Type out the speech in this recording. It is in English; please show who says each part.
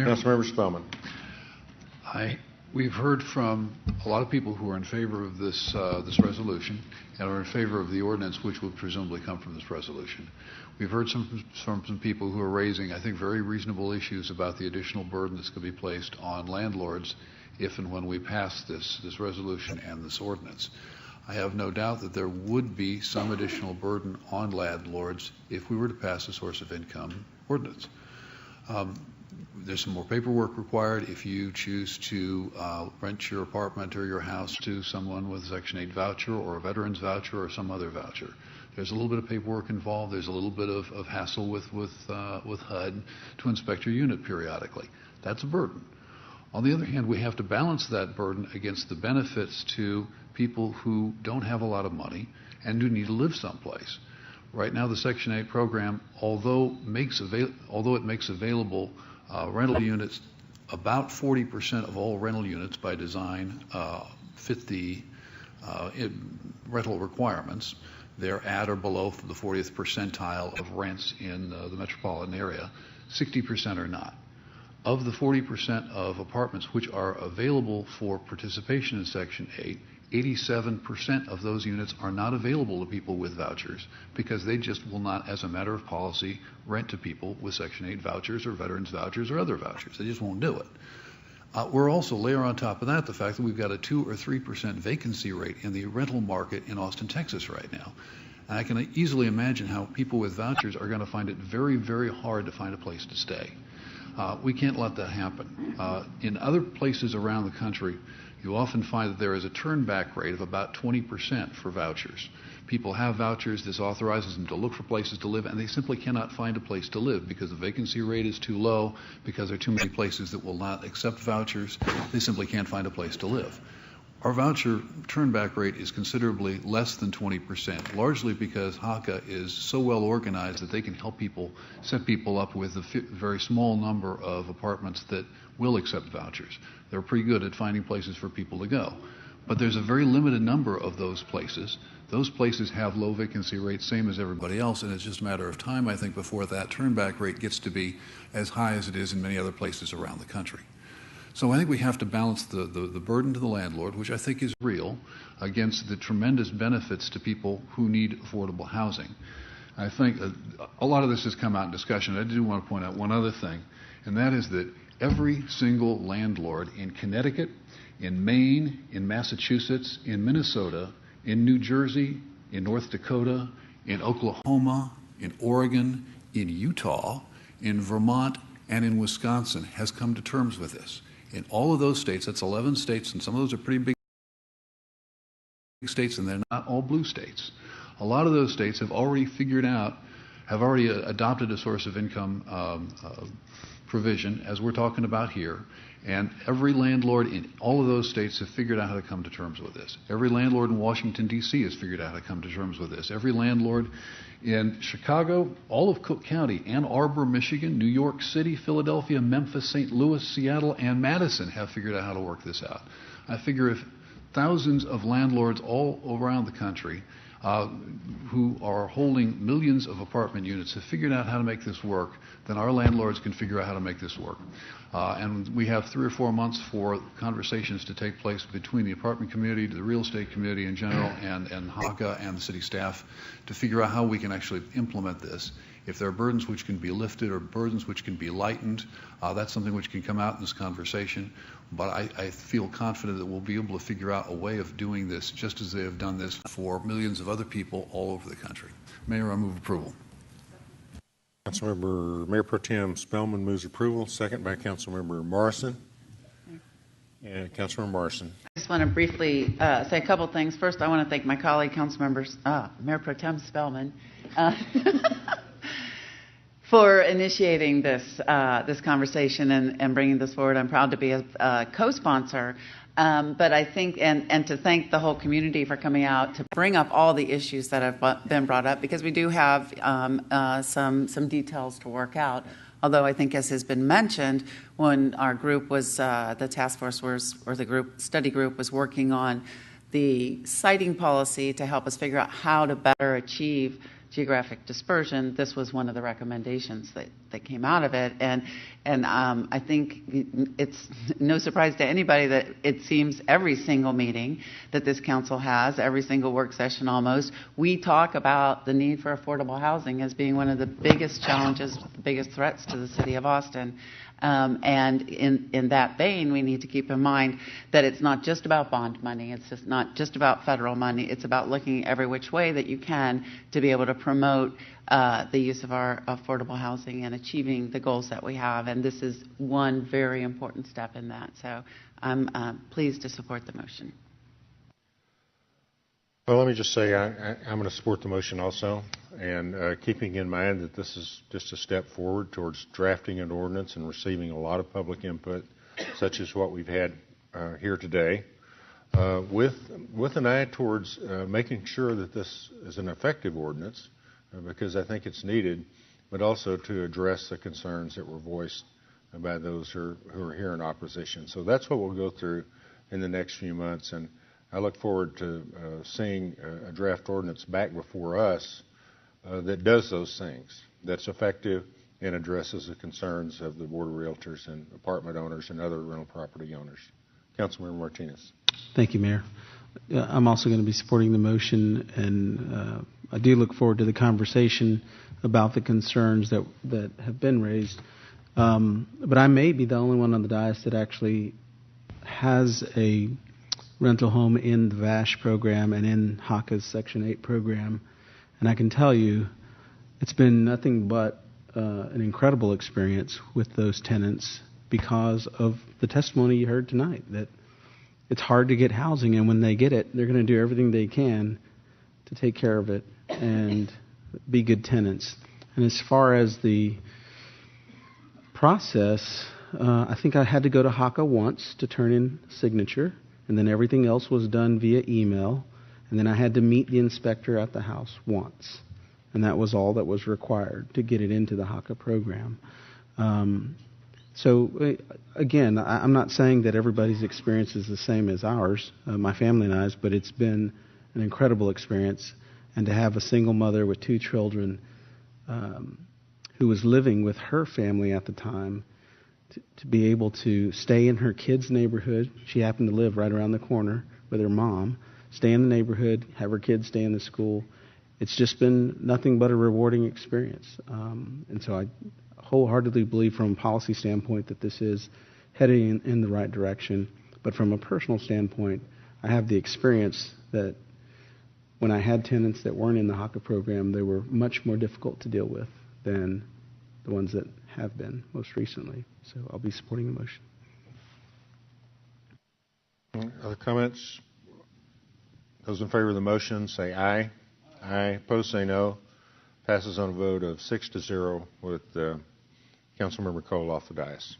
Speaker 1: Councilmember Spellman.
Speaker 2: We've heard from a lot of people who are in favor of this resolution and are in favor of the ordinance which will presumably come from this resolution. We've heard from some people who are raising, I think, very reasonable issues about the additional burden that's going to be placed on landlords if and when we pass this resolution and this ordinance. I have no doubt that there would be some additional burden on landlords if we were to pass a source of income ordinance. There's some more paperwork required if you choose to rent your apartment or your house to someone with a Section 8 voucher or a veteran's voucher or some other voucher. There's a little bit of paperwork involved. There's a little bit of hassle with HUD to inspect your unit periodically. That's a burden. On the other hand, we have to balance that burden against the benefits to people who don't have a lot of money and do need to live someplace. Right now, the Section 8 program, although it makes available rental units, about 40% of all rental units by design fit the rental requirements. They're at or below the 40th percentile of rents in the metropolitan area. 60% are not. Of the 40% of apartments which are available for participation in Section 8, 87% of those units are not available to people with vouchers because they just will not, as a matter of policy, rent to people with Section 8 vouchers or veterans vouchers or other vouchers. They just won't do it. We're also layer on top of that the fact that we've got a 2 or 3% vacancy rate in the rental market in Austin, Texas right now. And I can easily imagine how people with vouchers are going to find it very, very hard to find a place to stay. We can't let that happen. In other places around the country, you often find that there is a turnback rate of about 20% for vouchers. People have vouchers. This authorizes them to look for places to live, and they simply cannot find a place to live because the vacancy rate is too low, because there are too many places that will not accept vouchers. They simply can't find a place to live. Our voucher turnback rate is considerably less than 20%, largely because HACA is so well organized that they can help people, set people up with a very small number of apartments that will accept vouchers. They're pretty good at finding places for people to go. But there's a very limited number of those places. Those places have low vacancy rates, same as everybody else, and it's just a matter of time, I think, before that turnback rate gets to be as high as it is in many other places around the country. So I think we have to balance the burden to the landlord, which I think is real, against the tremendous benefits to people who need affordable housing. I think a lot of this has come out in discussion. I do want to point out one other thing, and that is that every single landlord in Connecticut, in Maine, in Massachusetts, in Minnesota, in New Jersey, in North Dakota, in Oklahoma, in Oregon, in Utah, in Vermont, and in Wisconsin has come to terms with this. In all of those states, that's 11 states, and some of those are pretty big states, and they're not all blue states. A lot of those states have already adopted a source of income provision, as we're talking about here, and every landlord in all of those states have figured out how to come to terms with this. Every landlord in Washington, D.C. has figured out how to come to terms with this. Every landlord in Chicago, all of Cook County, Ann Arbor, Michigan, New York City, Philadelphia, Memphis, St. Louis, Seattle, and Madison have figured out how to work this out. I figure if thousands of landlords all around the country who are holding millions of apartment units have figured out how to make this work, then our landlords can figure out how to make this work. And we have 3 or 4 months for conversations to take place between the apartment community, the real estate community in general, and HACA and the city staff to figure out how we can actually implement this. If there are burdens which can be lifted or burdens which can be lightened, that's something which can come out in this conversation. But I feel confident that we'll be able to figure out a way of doing this just as they have done this for millions of other people all over the country. Mayor, I move approval.
Speaker 1: Mayor Pro Tem Spellman moves approval, second by Councilmember Morrison. And Councilmember Morrison.
Speaker 3: I just want to briefly say a couple things. First, I want to thank my colleague, Mayor Pro Tem Spellman, for initiating this conversation and bringing this forward. I'm proud to be a co-sponsor, but I think and to thank the whole community for coming out to bring up all the issues that have been brought up, because we do have some details to work out. Although I think, as has been mentioned, when our group was the task force or the study group was working on the citing policy to help us figure out how to better achieve geographic dispersion, this was one of the recommendations that came out of it. And I think it's no surprise to anybody that it seems every single meeting that this council has, every single work session almost, we talk about the need for affordable housing as being one of the biggest challenges, the biggest threats to the city of Austin. And in that vein, we need to keep in mind that it's not just about bond money. It's just not just about federal money. It's about looking every which way that you can to be able to promote the use of our affordable housing and achieving the goals that we have. And this is one very important step in that. So I'm pleased to support the motion.
Speaker 1: Well, let me just say I'm going to support the motion also, and keeping in mind that this is just a step forward towards drafting an ordinance and receiving a lot of public input, such as what we've had here today, with an eye towards making sure that this is an effective ordinance, because I think it's needed, but also to address the concerns that were voiced by those who are here in opposition. So that's what we'll go through in the next few months, and I look forward to seeing a draft ordinance back before us that does those things, that's effective and addresses the concerns of the Board of Realtors and apartment owners and other rental property owners. Councilmember Martinez.
Speaker 4: Thank you, Mayor. I'm also going to be supporting the motion, and I do look forward to the conversation about the concerns that have been raised. But I may be the only one on the dais that actually has a rental home in the VASH program and in HACA's Section 8 program. And I can tell you, it's been nothing but an incredible experience with those tenants because of the testimony you heard tonight, that it's hard to get housing, and when they get it, they're going to do everything they can to take care of it and be good tenants. And as far as the process, I think I had to go to HACA once to turn in a signature, and then everything else was done via email, and then I had to meet the inspector at the house once, and that was all that was required to get it into the HACA program. So again, I'm not saying that everybody's experience is the same as ours, my family and I's, but it's been an incredible experience, and to have a single mother with 2 children who was living with her family at the time, to be able to stay in her kids' neighborhood. She happened to live right around the corner with her mom, stay in the neighborhood, have her kids stay in the school. It's just been nothing but a rewarding experience. And so I wholeheartedly believe from a policy standpoint that this is heading in the right direction. But from a personal standpoint, I have the experience that when I had tenants that weren't in the HACA program, they were much more difficult to deal with than the ones that have been most recently. So I'll be supporting the motion.
Speaker 1: Other comments? Those in favor of the motion say aye. Aye. Opposed say no. Passes on a vote of 6-0 with Councilmember Cole off the dais.